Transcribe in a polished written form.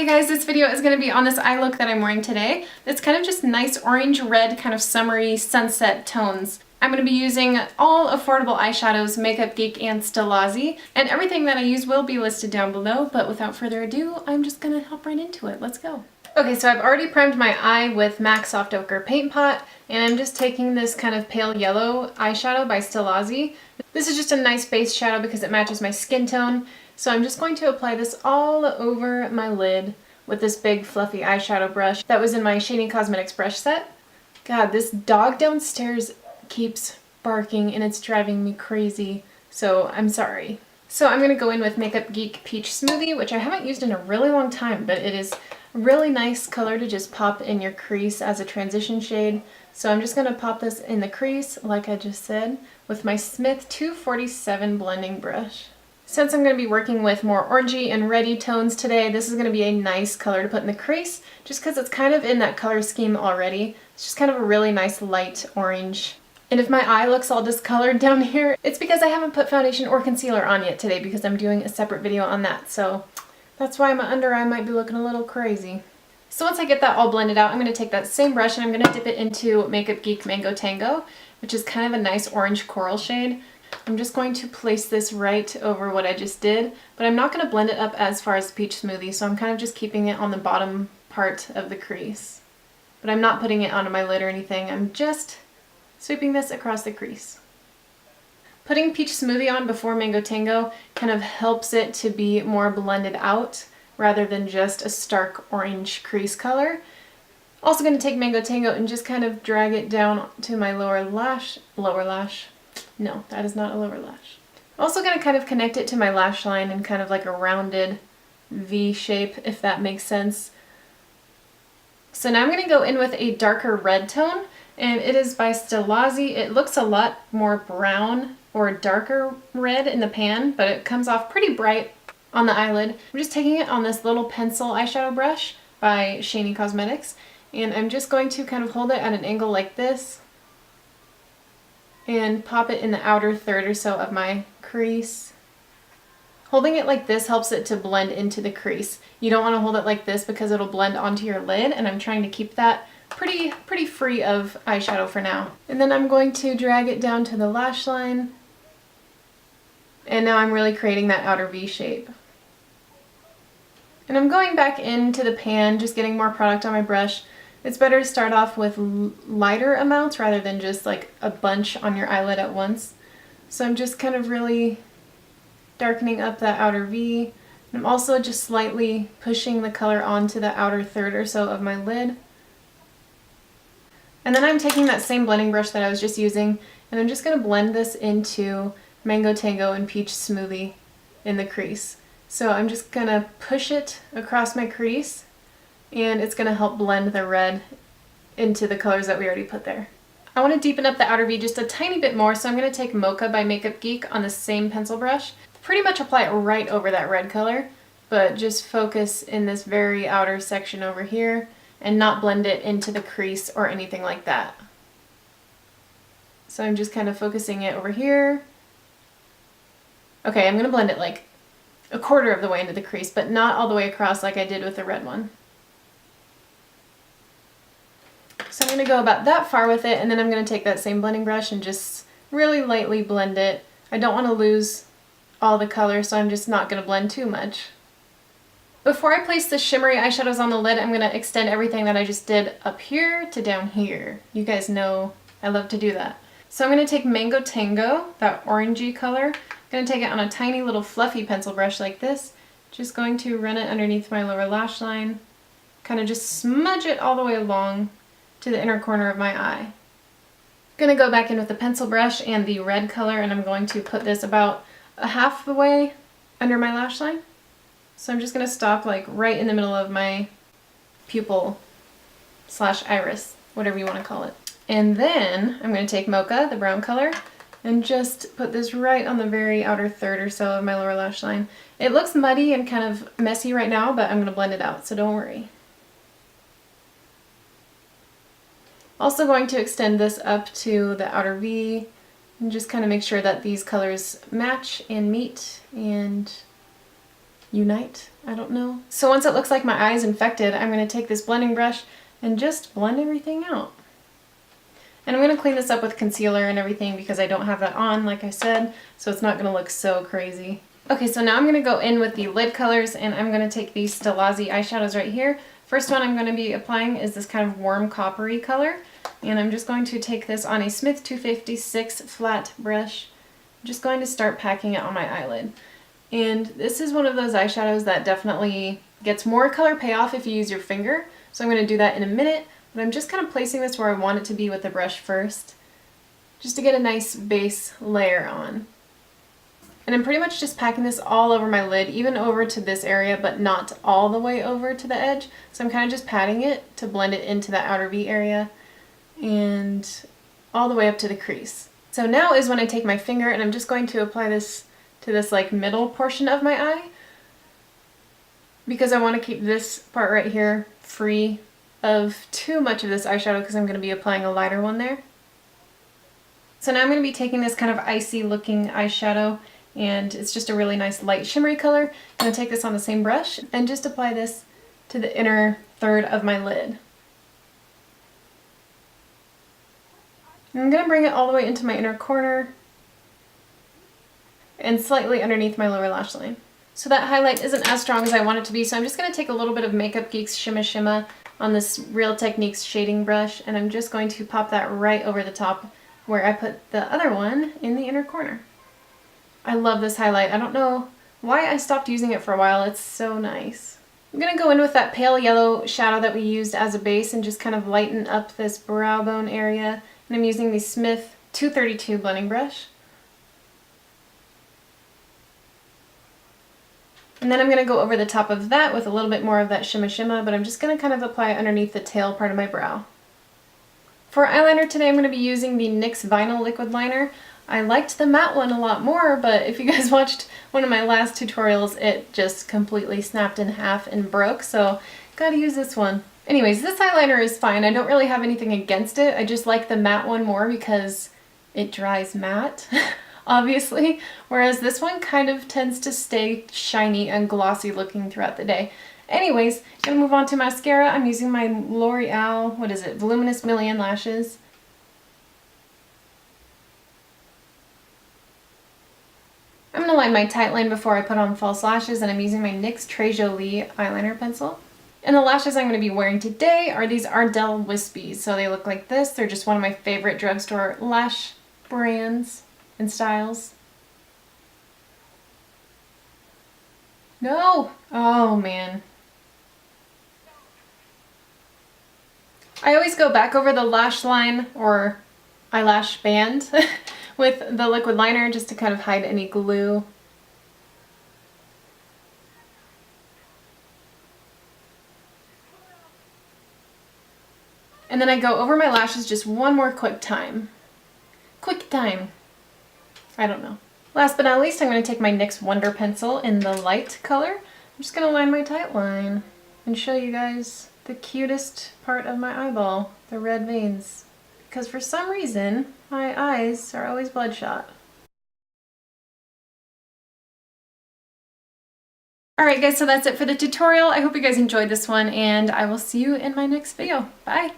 Hey guys, this video is going to be on this eye look that I'm wearing today. It's kind of just nice orange-red kind of summery sunset tones. I'm going to be using all affordable eyeshadows, Makeup Geek and Stilazzi, and everything that I use will be listed down below, but without further ado, I'm just going to hop right into it. Let's go. Okay, so I've already primed my eye with MAC Soft Ochre Paint Pot, and I'm just taking this kind of pale yellow eyeshadow by Stilazzi. This is just a nice base shadow because it matches my skin tone. So I'm just going to apply this all over my lid with this big fluffy eyeshadow brush that was in my Shady Cosmetics brush set. God, this dog downstairs keeps barking and it's driving me crazy, so I'm sorry. So I'm going to go in with Makeup Geek Peach Smoothie, which I haven't used in a really long time, but it is a really nice color to just pop in your crease as a transition shade. So I'm just going to pop this in the crease, like I just said, with my Smith 247 blending brush. Since I'm going to be working with more orangey and reddy tones today, this is going to be a nice color to put in the crease, just because it's kind of in that color scheme already. It's just kind of a really nice light orange. And if my eye looks all discolored down here, it's because I haven't put foundation or concealer on yet today because I'm doing a separate video on that. So that's why my under eye might be looking a little crazy. So once I get that all blended out, I'm going to take that same brush and I'm going to dip it into Makeup Geek Mango Tango, which is kind of a nice orange coral shade. I'm just going to place this right over what I just did, but I'm not going to blend it up as far as the Peach Smoothie, so I'm kind of just keeping it on the bottom part of the crease. But I'm not putting it onto my lid or anything, I'm just sweeping this across the crease. Putting Peach Smoothie on before Mango Tango kind of helps it to be more blended out rather than just a stark orange crease color. Also going to take Mango Tango and just kind of drag it down to my lower lash. No, that is not a lower lash. I'm also going to kind of connect it to my lash line in kind of like a rounded V shape, if that makes sense. So now I'm going to go in with a darker red tone, and it is by Stilazzi. It looks a lot more brown or darker red in the pan, but it comes off pretty bright on the eyelid. I'm just taking it on this little pencil eyeshadow brush by Shady Cosmetics, and I'm just going to kind of hold it at an angle like this and pop it in the outer third or so of my crease. Holding it like this helps it to blend into the crease. You don't want to hold it like this because it'll blend onto your lid, and I'm trying to keep that pretty free of eyeshadow for now. And then I'm going to drag it down to the lash line, and now I'm really creating that outer V shape. And I'm going back into the pan, just getting more product on my brush. It's better to start off with lighter amounts rather than just like a bunch on your eyelid at once. So I'm just kind of really darkening up that outer V. And I'm also just slightly pushing the color onto the outer third or so of my lid. And then I'm taking that same blending brush that I was just using, and I'm just going to blend this into Mango Tango and Peach Smoothie in the crease. So I'm just going to push it across my crease, and it's going to help blend the red into the colors that we already put there. I want to deepen up the outer V just a tiny bit more, so I'm going to take Mocha by Makeup Geek on the same pencil brush. Pretty much apply it right over that red color, but just focus in this very outer section over here and not blend it into the crease or anything like that. So I'm just kind of focusing it over here. Okay, I'm going to blend it like a quarter of the way into the crease, but not all the way across like I did with the red one. So I'm going to go about that far with it, and then I'm going to take that same blending brush and just really lightly blend it. I don't want to lose all the color, so I'm just not going to blend too much. Before I place the shimmery eyeshadows on the lid, I'm going to extend everything that I just did up here to down here. You guys know I love to do that. So I'm going to take Mango Tango, that orangey color. I'm going to take it on a tiny little fluffy pencil brush like this. Just going to run it underneath my lower lash line. Kind of just smudge it all the way along to the inner corner of my eye. I'm going to go back in with the pencil brush and the red color, and I'm going to put this about a half the way under my lash line. So I'm just going to stop like right in the middle of my pupil / iris, whatever you want to call it. And then I'm going to take Mocha, the brown color, and just put this right on the very outer third or so of my lower lash line. It looks muddy and kind of messy right now, but I'm going to blend it out, so don't worry. Also going to extend this up to the outer V and just kind of make sure that these colors match and meet and unite. I don't know. So once it looks like my eye is infected, I'm going to take this blending brush and just blend everything out. And I'm going to clean this up with concealer and everything because I don't have that on, like I said, so it's not going to look so crazy. Okay, so now I'm going to go in with the lid colors, and I'm going to take these Stilazzi eyeshadows right here. First one I'm going to be applying is this kind of warm coppery color, and I'm just going to take this on a Smith 256 flat brush. I'm just going to start packing it on my eyelid. And this is one of those eyeshadows that definitely gets more color payoff if you use your finger, so I'm going to do that in a minute. But I'm just kind of placing this where I want it to be with the brush first, just to get a nice base layer on. And I'm pretty much just packing this all over my lid, even over to this area, but not all the way over to the edge. So I'm kind of just patting it to blend it into that outer V area and all the way up to the crease. So now is when I take my finger and I'm just going to apply this to this like middle portion of my eye, because I want to keep this part right here free of too much of this eyeshadow because I'm going to be applying a lighter one there. So now I'm going to be taking this kind of icy looking eyeshadow, and it's just a really nice light shimmery color. I'm going to take this on the same brush and just apply this to the inner third of my lid. And I'm going to bring it all the way into my inner corner and slightly underneath my lower lash line. So that highlight isn't as strong as I want it to be, so I'm just going to take a little bit of Makeup Geek's Shimma Shimma on this Real Techniques shading brush, and I'm just going to pop that right over the top where I put the other one in the inner corner. I love this highlight. I don't know why I stopped using it for a while. It's so nice. I'm going to go in with that pale yellow shadow that we used as a base and just kind of lighten up this brow bone area. And I'm using the Smith 232 blending brush. And then I'm going to go over the top of that with a little bit more of that Shimma Shimma, but I'm just going to kind of apply it underneath the tail part of my brow. For eyeliner today, I'm going to be using the NYX Vinyl Liquid Liner. I liked the matte one a lot more, but if you guys watched one of my last tutorials, it just completely snapped in half and broke, so gotta use this one. Anyways, this eyeliner is fine. I don't really have anything against it. I just like the matte one more because it dries matte, obviously, whereas this one kind of tends to stay shiny and glossy looking throughout the day. Anyways, gonna move on to mascara. I'm using my L'Oreal, what is it, Voluminous Million Lashes. I'm going to line my tight line before I put on false lashes, and I'm using my NYX Très Jolie eyeliner pencil. And the lashes I'm going to be wearing today are these Ardell Wispies. So they look like this. They're just one of my favorite drugstore lash brands and styles. No! Oh man. I always go back over the lash line or eyelash band with the liquid liner just to kind of hide any glue. And then I go over my lashes just one more quick time. Quick time. I don't know. Last but not least, I'm going to take my NYX Wonder Pencil in the light color. I'm just going to line my tight line and show you guys the cutest part of my eyeball, the red veins. Because for some reason, my eyes are always bloodshot. Alright guys, so that's it for the tutorial. I hope you guys enjoyed this one, and I will see you in my next video. Bye!